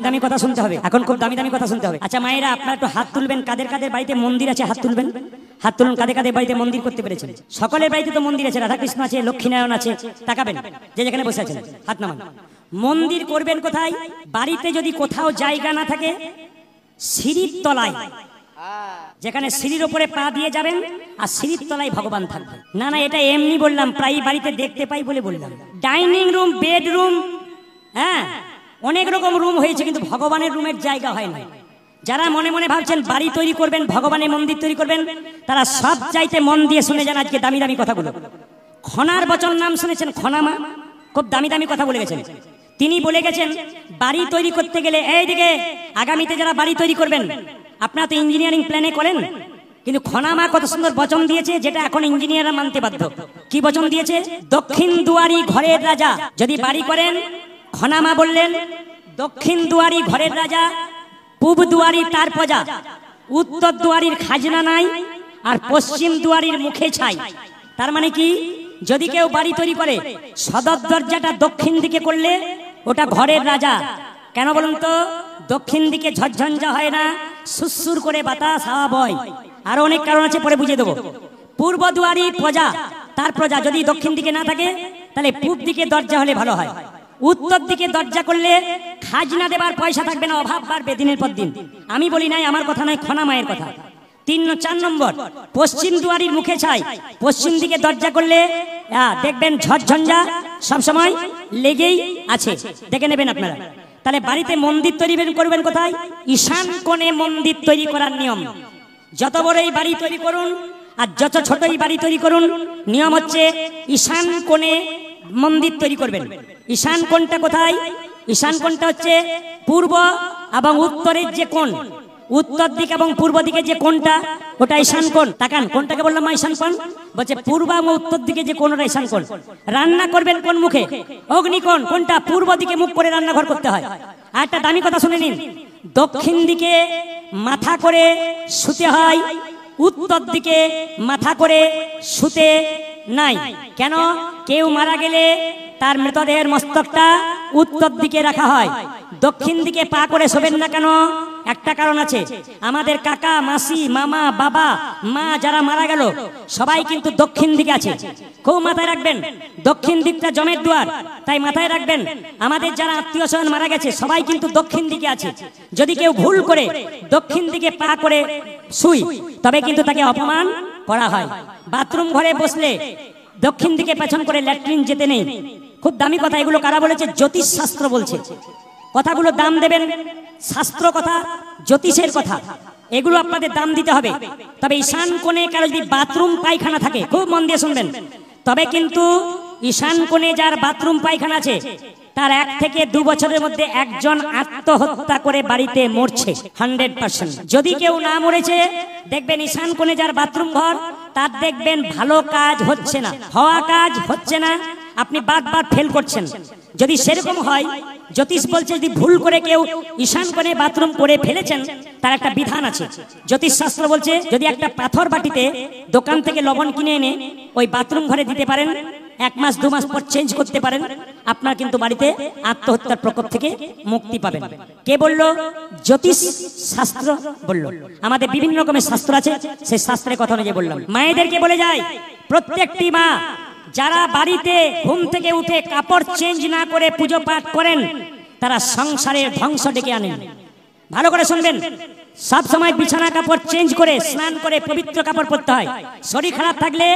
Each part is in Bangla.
দামি কথা শুনতে হবে, এখন খুব দামি দামি কথা শুনতে হবে। আচ্ছা মায়েরা আপনারা একটু হাত তুলবেন, কাদের কাদের বাড়িতে মন্দির আছে হাত তুলবেন, হাত তুলুন। কাদের কাদের বাড়িতে মন্দির করতে পেরেছেন? সকলের বাড়িতে তো মন্দির আছে, রাধাকৃষ্ণ আছে, লক্ষ্মীনারায়ণ আছে, তাকাবেন যে যেখানে বসে আছেন হাত নামান। মন্দির করবেন কোথায়? বাড়িতে যদি কোথাও জায়গা না থাকে সিঁড়ির তলায়, যেখানে সিঁড়ির উপরে পা দিয়ে যাবেন আর সিঁড়ির তলায় ভগবান থাকবে। না না এটা এমনি বললাম, প্রায় বাড়িতে দেখতে পাই বলে বললাম। ডাইনিং রুম, বেডরুম, হ্যাঁ অনেক রকম রুম হয়েছে, কিন্তু ভগবানের রুমের জায়গা হয় না। যারা মনে মনে ভাবছেন বাড়ি তৈরি করবেন, ভগবানের মন্দির তৈরি করবেন, তারা সব চাইতে মন দিয়ে শুনে যান আজকে দামি দামি কথাগুলো। খনার বচন নাম শুনেছেন? খনামা খুব দামি দামি কথা বলে গেছেন। তিনি বলে গেছেন বাড়ি তৈরি করতে গেলে, এইদিকে আগামীতে যারা বাড়ি তৈরি করবেন, আপনারা তো ইঞ্জিনিয়ারিং প্ল্যানে করেন, কিন্তু খনামা কত সুন্দর বচন দিয়েছে যেটা এখন ইঞ্জিনিয়াররা মানতে বাধ্য। কি বচন দিয়েছে? দক্ষিণ দুয়ারি ঘরের রাজা। যদি বাড়ি করেন, খনামা বললেন দক্ষিণ দুয়ারি ঘরের রাজা, পূব দুয়ারি তার প্রজা, উত্তর দুয়ারির খাজনা নাই, আর পশ্চিম দুয়ারির মুখে ছাই। তার মানে কি? যদি কেউ বাড়ি তৈরি করে সদর দরজাটা দক্ষিণ দিকে করলে ওটা ঘরের রাজা। কেন বলুন তো? দক্ষিণ দিকে ঝরঝঞ্ঝা হয় না, সুসুর করে বাতাস হাওয়া বয়। আরো অনেক কারণ আছে, পরে বুঝিয়ে দেবো। পূর্ব দুয়ারি প্রজা, তার প্রজা যদি দক্ষিণ দিকে না থাকে তাহলে পূব দিকে দরজা হলে ভালো হয়। উত্তর দিকে দরজা করলে খাজনা দেবার পয়সা থাকবে না, অভাব বাড়বে দিনের পর দিন। আমি বলি নাই, আমার কথা নয়, খনা মায়ের কথা। 4 নম্বর পশ্চিম দুয়ারির মুখে ছাই। পশ্চিম দিকে দরজা করলে দেখবেন ঝড়ঝঞ্ঝা সবসময় লেগেই আছে, দেখে নেবেন আপনারা। তাহলে বাড়িতে মন্দির তৈরি করবেন কোথায়? ঈশান কোণে মন্দির তৈরি করার নিয়ম। যত বড়ই বাড়ি তৈরি করুন আর যত ছোটই বাড়ি তৈরি করুন, নিয়ম হচ্ছে ঈশান কোণে মন্দির তৈরি করবেন। ঈশান কোণটা কোথায়? ঈশান কোণটা হচ্ছে পূর্ব এবং উত্তরের যে কোণ, উত্তর দিক এবং পূর্ব দিকে যে কোণটা, ওটা ঈশান কোণ। তাকান, কোনটাকে বললাম ঈশান কোণ? বলছে পূর্ব এবং উত্তর দিকে যে কোণ, ওটা ঈশান কোণ। রান্না করবেন কোন মুখে? অগ্নিকোণ। কোনটা? পূর্ব দিকে মুখ করে রান্নাঘর করতে হয়। আর একটা দামি কথা শুনে নিন, দক্ষিণ দিকে মাথা করে শুতে হয়, উত্তর দিকে মাথা করে শুতে নাই। কেন? কেউ মারা গেলে তার মৃতদেহের মস্তকটা উত্তর দিকে রাখা হয়, দক্ষিণ দিকে পা করে শোবেন না। কেন? একটা কারণ আছে। আমাদের কাকা, মাসি, মামা, বাবা, মা যারা মারা গেল সবাই কিন্তু দক্ষিণ দিকে আছে, খুব মাথায় রাখবেন। দক্ষিণ দিকটা জমের দুয়ার, তাই মাথায় রাখবেন। আমাদের যারা আত্মীয় স্বজন মারা গেছে সবাই কিন্তু দক্ষিণ দিকে আছে। যদি কেউ ভুল করে দক্ষিণ দিকে পা করে শুই, তবে কিন্তু তাকে অপমান করা হয়। বাথরুম ঘরে বসলে দক্ষিণ দিকে পেছন করে ল্যাট্রিন যেতে নেই। খুব দামি কথা এগুলো। কারা বলেছে? জ্যোতিষ শাস্ত্র বলছে। কথাগুলো দাম দেবেন, শাস্ত্র কথা, জ্যোতিষের কথা, এগুলো আপনাদের দাম দিতে হবে। তবে ঈশান কোণে কারো যদি বাথরুম পায়খানা থাকে, খুব মন দিয়ে শুনবেন, তবে কিন্তু ঈশান কোণে যার বাথরুম পায়খানা আছে তার 1 থেকে 2 বছরের মধ্যে একজন আত্মহত্যা করে বাড়িতে মরছে 100%। যদি কেউ না মরেছে, দেখবেন ঈশান কোণে যার বাথরুম ঘর, তার দেখবেন ভালো কাজ হচ্ছে না, হওয়া কাজ হচ্ছে না, আপনি বারবার ফেল করছেন। যদি সেরকম হয়, জ্যোতিষ বলছে যদি ভুল করে কেউ ঈশান কোণে বাথরুম করে ফেলেছেন, তার একটা বিধান আছে। জ্যোতিষ শাস্ত্র বলছে যদি একটা পাথর বাটিতে দোকান থেকে লবণ কিনে এনে ওই বাথরুম ঘরে দিতে পারেন, 1 মাস 2 মাস পর চেঞ্জ করতে পারেন, আপনার কিন্তু বাড়িতে আত্মহত্যার প্রকোপ থেকে মুক্তি পাবেন। কে বলল? জ্যোতিষ শাস্ত্র বলল। আমাদের বিভিন্ন রকমের শাস্ত্র আছে, সেই শাস্ত্রের কথা অনুযায়ী বললাম। মায়েদেরকে বলে যায়, প্রত্যেকটি মা যারা বাড়িতে ঘুম থেকে উঠে কাপড় চেঞ্জ না করে পুজো পাঠ করেন, তারা সংসারের ধ্বংস ডেকে আনেন। ভালো করে শুনবেন, সব সময় বিছানা কাপড় চেঞ্জ করে স্নান করে পবিত্র কাপড় পরতে হয়। শরীর খারাপ থাকলে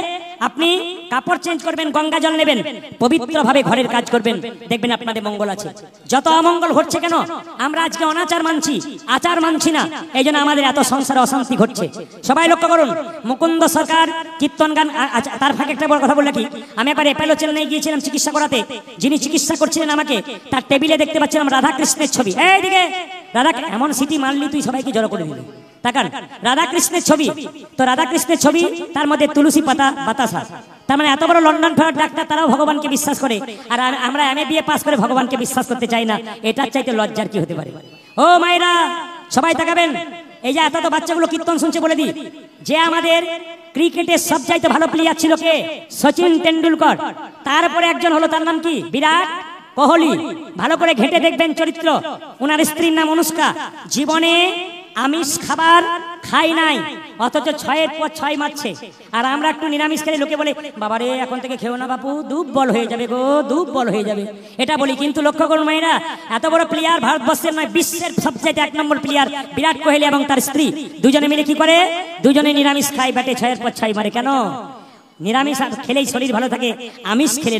আপনি কাপড় চেঞ্জ করবেন, গঙ্গা জল নেবেন, পবিত্রভাবে ঘরের কাজ করবেন, দেখবেন আপনাদের মঙ্গল আছে। যত অমঙ্গল হচ্ছে কেন? আমরা আজকে অনাচার মানছি, আচার মানছি না, এই জন্য আমাদের এত সংসারে অশান্তি ঘটছে। সবাই লক্ষ্য করুন, মুকুন্দ সরকার কীর্তন গান। তার ফাঁকে একটা বড় কথা বললে কি, আমি একবার অ্যাপেলো চেন্নাই গিয়েছিলাম চিকিৎসা করাতে। যিনি চিকিৎসা করছিলেন আমাকে, তার টেবিলে দেখতে পাচ্ছিলাম রাধাকৃষ্ণের ছবি। এইদিকে রাধা, এমন সিটি মারলি তুই সবাইকে জড়ো করে দিলি। তাকান, রাধাকৃষ্ণের ছবি, তো রাধাকৃষ্ণের ছবি, তার মধ্যে তুলসী পাতা, বাতাসা। তার মানে এত বড় লন্ডন ফেরত ডাক্তার, তারাও ভগবানকে বিশ্বাস করে, আর আমরা MA পাস করে ভগবানকে বিশ্বাস করতে চাই না। এটার চাইতে লজ্জার কি হতে পারে? ও মায়েরা সবাই তাকাবেন। এই যে এত তো বাচ্চাগুলো কীর্তন শুনছে, বলে দিই যে আমাদের ক্রিকেটের সবচাইতে ভালো প্লেয়ার ছিল কে? সচিন তেন্ডুলকর। তারপরে একজন হলো, তার নাম কি? বিরাট কোহলি, ভালো করে ঘেঁটে দেখবেন চরিত্র। ওনার স্ত্রীর নাম অনুষ্কা, জীবনে আমিষ খাবার খাই নাই, অথচ 6-এর পর 6 মারছে। আর আমরা একটু নিরামিষ খেলে লোকে বলে বাবারে এখন থেকে খেও না বাপু, দুর্বল হয়ে যাবে গো, দুর্বল হয়ে যাবে, এটা বলি। কিন্তু লক্ষ্য করুন মায়েরা, এত বড় প্লেয়ার, ভারতবর্ষের নয় বিশ্বের সবচেয়ে 1 নম্বর প্লেয়ার বিরাট কোহলি এবং তার স্ত্রী, দুজনে মিলে কি করে? দুজনে নিরামিষ খায়, ব্যাটে 6-এর পর 6 মারে। কেন? নিরামিষ খেলেই শরীর ভালো থাকে, আমিষ খেলে